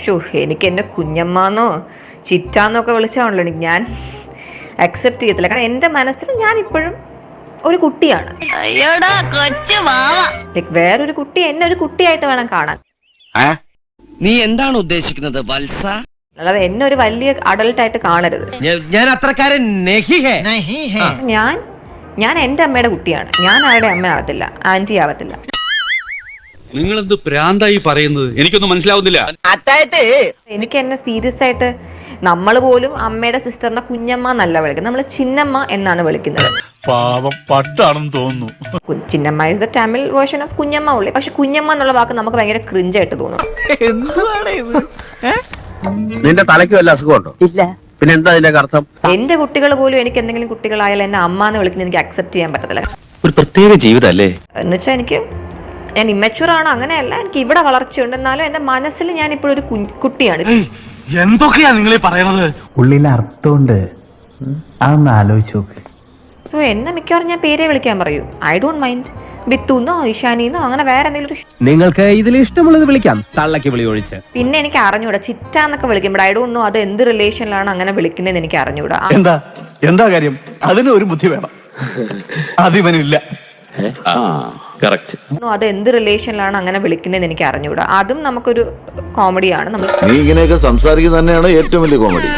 Show എനിക്ക് എന്നെ കുഞ്ഞമ്മാന്നോ ചിറ്റാന്നൊക്കെ വിളിച്ചാണല്ലോ ഞാൻ അക്സെപ്റ്റ് ചെയ്യത്തില്ല. കാരണം എൻ്റെ മനസ്സിൽ ഞാൻ ഇപ്പോഴും ഒരു കുട്ടിയാണ്. ലൈക്ക് വേറൊരു കുട്ടി എന്നെ ഒരു കുട്ടിയായിട്ട് വേണം കാണാൻ. നീ എന്താണ് ഉദ്ദേശിക്കുന്നത് വത്സ? അല്ലാതെ എന്നെ ഒരു വലിയ അഡൾട്ടായിട്ട് കാണരുത്. ഞാൻ അത്രക്കാരൻ ഞാൻ എൻ്റെ അമ്മയുടെ കുട്ടിയാണ്. ഞാൻ ആരുടെ അമ്മ ആവത്തില്ല, ആന്റി ആവത്തില്ല. നിങ്ങളെന്ത് പ്രാന്തായി പറയുന്നത്? എനിക്കൊന്നും മനസ്സിലാവുന്നില്ല. എനിക്ക് എന്നെ സീരിയസ് ആയിട്ട് നമ്മൾ പോലും അമ്മയുടെ സിസ്റ്ററിനെ കുഞ്ഞമ്മ എന്നല്ല വിളിക്കുന്നത്, നമ്മൾ ചിന്നമ്മ എന്നാണ് വിളിക്കുന്നത്. പാവം പട്ടാണെന്ന് തോന്നുന്നു. Chinnamma is the Tamil version of Kunjamma ഉള്ളി. പക്ഷെ കുഞ്ഞമ്മ എന്നുള്ള വാക്ക് നമുക്ക് ഭയങ്കര ക്രിഞ്ചായിട്ട് തോന്നും. നിന്റെ തലയ്ക്ക് വല്ല അസുഖമുണ്ടോ? ഇല്ല. പിന്നെ എന്താ അതിന്റെ അർത്ഥം? എന്റെ കുട്ടികൾ പോലും എനിക്ക് എന്തെങ്കിലും കുട്ടികളായാലും എന്നെ അമ്മ എന്ന് വിളിക്കുന്നത് എനിക്ക് അക്സെപ്റ്റ് ചെയ്യാൻ പറ്റത്തില്ല. ഒരു പ്രത്യേക ജീവിതല്ലേ എന്നുവെച്ചാൽ ഞാൻ ഇമ്മച്യൂർ ആണ്, അങ്ങനെയല്ല. എനിക്ക് ഇവിടെ വളർച്ചയുണ്ട്, എന്നാലും എന്റെ മനസ്സിൽ ഞാൻ ഇപ്പോഴും ഒരു കുട്ടിയാണ്. എന്തൊക്കെയാ നിങ്ങൾ പറയണത്? ഉള്ളിൽ അർത്ഥമുണ്ട്, അതൊന്ന് ആലോചിച്ച് നോക്ക്. സോ എന്നെ മിക്കവാറും ഞാൻ പേരെ വിളിക്കാൻ പറയൂ. I don't mind. ബിത്തുന്നോ ഇഷാനിന്നോ അങ്ങനെ വേറെ എന്തെങ്കിലും. നിങ്ങൾക്ക് ഇതിൽ ഇഷ്ടമുള്ളത് വിളിക്കാം, തള്ളക്ക് വിളി ഒഴിച്ച്. പിന്നെ എനിക്ക് അറിഞ്ഞൂടാ ചിറ്റാന്നൊക്കെ വിളിക്കുമ്പോൾ ഐ ഡോണ്ട് നോ അത് എന്ത് റിലേഷനിലാണ് അങ്ങനെ വിളിക്കുന്നതെന്ന് എനിക്ക് അറിഞ്ഞൂടാ. എന്താ കാര്യം? അതിന് ഒരു ബുദ്ധി വേണം, അതിവനില്ല. അത് എന്ത് റിലേഷനിലാണ് അങ്ങനെ വിളിക്കുന്നതെന്ന് എനിക്ക് അറിഞ്ഞൂടാ. അതും നമുക്കൊരു കോമഡിയാണ്. നമ്മൾ നീ ഇങ്ങനെയൊക്കെ സംസാരിക്കുന്നത് തന്നെയാണ് ഏറ്റവും വലിയ കോമഡി.